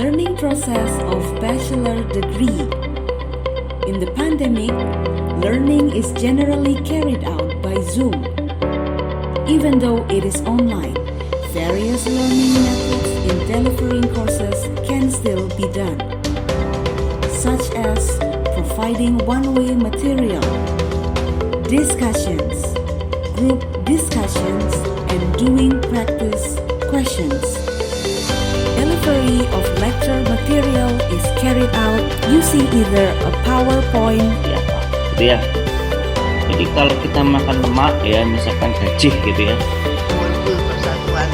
learning process of bachelor degree. In the pandemic, learning is generally carried out by Zoom. Even though it is online, various learning methods in delivering courses can still be done, such as providing one-way material, discussions, group discussions, and doing practice questions. Delivery of lecture material is carried out using either a PowerPoint. Ya, gitu ya. Jadi kalau kita makan lemak ya, misalkan gajih gitu ya. Muncul persatuan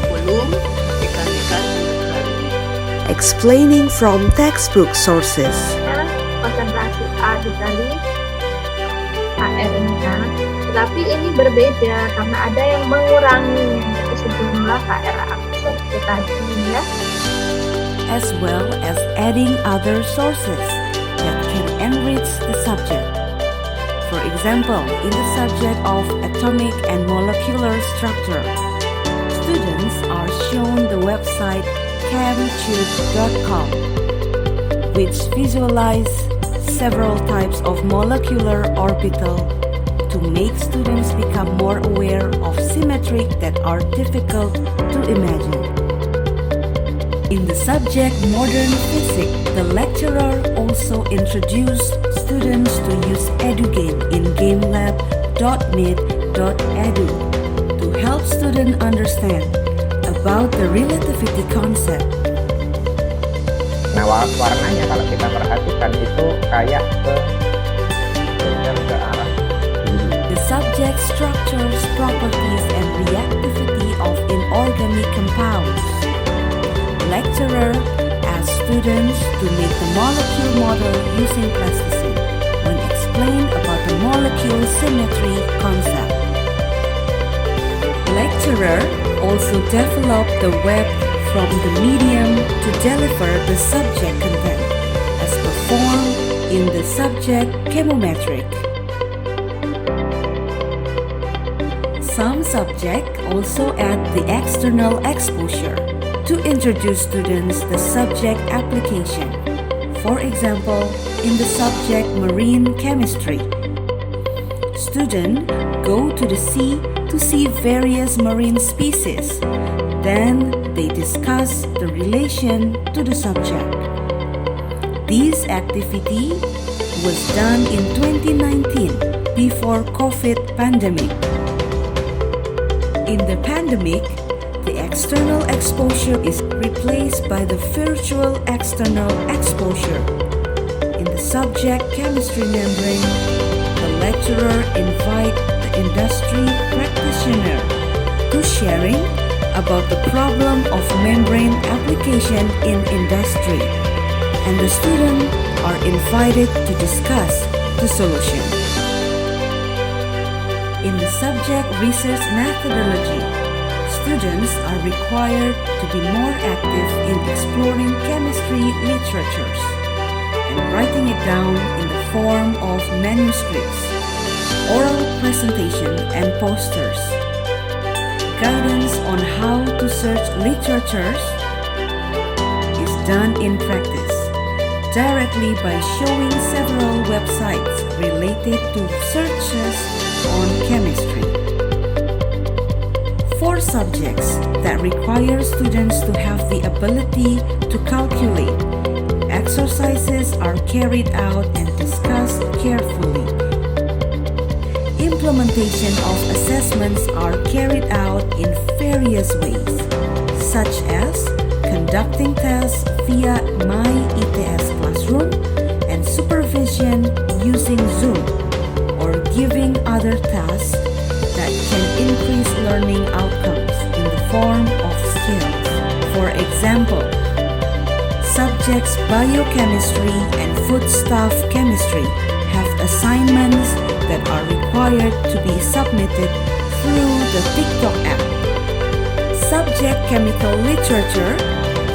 volume ikan-ikan. Explaining from textbook sources. Konsentrasi A dikali AR ini kan, tetapi ini berbeda karena ada yang mengurangi yaitu sejumlah KR absorpsi tadi ya. As well as adding other sources that can enrich the subject. For example, in the subject of atomic and molecular structure, students are shown the website chemtube.com, which visualize several types of molecular orbital to make students become more aware of symmetry that are difficult to imagine. In the subject Modern Physics, the lecturer also introduced students to use EduGame in gamelab.mid.edu to help students understand about the relativity concept. Nah, warnanya kalau kita perhatikan itu kayak ke arah biru. The subject structures, properties, and reactivity of inorganic compounds. Lecturer asks students to make the molecule model using plasticine when explained about the molecule symmetry concept. Lecturer also developed the web from the medium to deliver the subject content as performed in the subject chemometric. Some subjects also add the external exposure to introduce students the subject application. For example, in the subject Marine Chemistry, students go to the sea to see various marine species. Then they discuss the relation to the subject. This activity was done in 2019 before COVID pandemic. In the pandemic, the external exposure is replaced by the virtual external exposure. In the subject chemistry membrane, the lecturer invites the industry practitioner to sharing about the problem of membrane application in industry, and the students are invited to discuss the solution. In the subject research methodology, students are required to be more active in exploring chemistry literatures and writing it down in the form of manuscripts, oral presentation, and posters. Guidance on how to search literatures is done in practice directly by showing several websites related to searches on chemistry. For subjects that require students to have the ability to calculate, exercises are carried out and discussed carefully. Implementation of assessments are carried out in various ways, such as conducting tests via My ITS Classroom and supervision using Zoom, or giving other tasks that can increase learning outcomes in the form of skills. For example, subjects biochemistry and foodstuff chemistry have assignments that are required to be submitted through the TikTok app. Subject chemical literature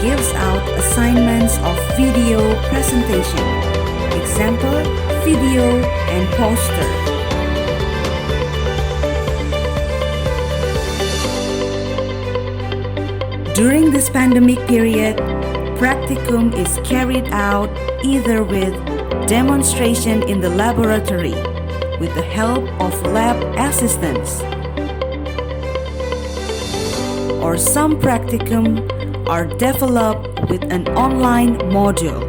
gives out assignments of video presentation, example, video, and poster. During this pandemic period, practicum is carried out either with demonstration in the laboratory with the help of lab assistants, or some practicum are developed with an online module.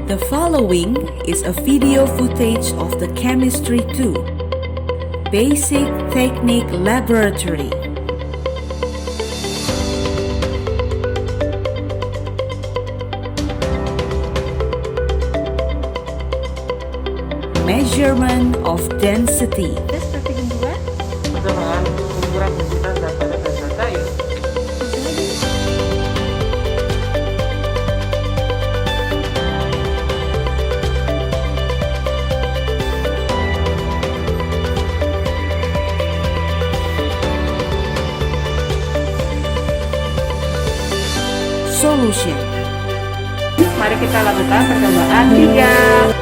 The following is a video footage of the Chemistry 2 Basic Technique Laboratory. Measurement of density. Persamaan ukuran densitas data dan data ya. Solution. Mari kita lakukan percobaan 3.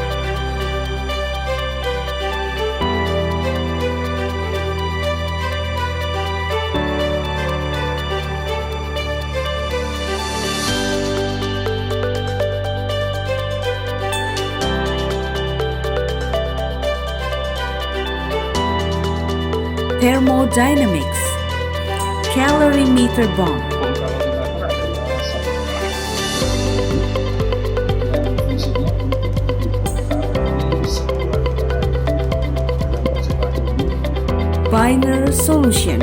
Thermodynamics. Calorimeter bomb. Binary solution.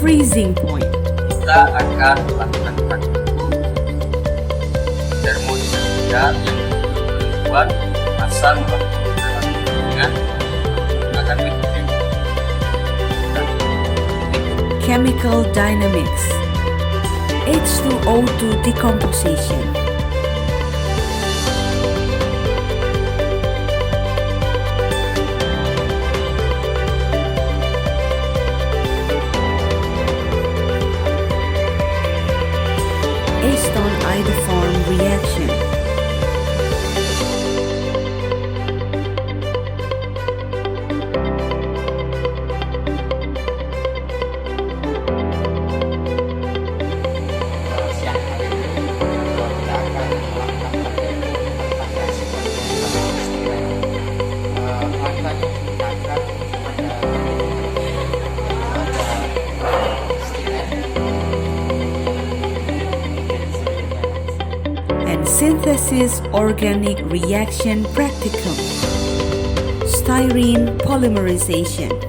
Freezing point. Kita akan melakukan praktikum termodinamika yang dibuat pasang dengan menggunakan metode Chemical dynamics. H2O2 decomposition. Acetone iodoform reaction. Siang hari ini kita akan melakukan praktikum tentang reaksi akan menggunakan And synthesis organic reaction practicum. Styrene polymerization.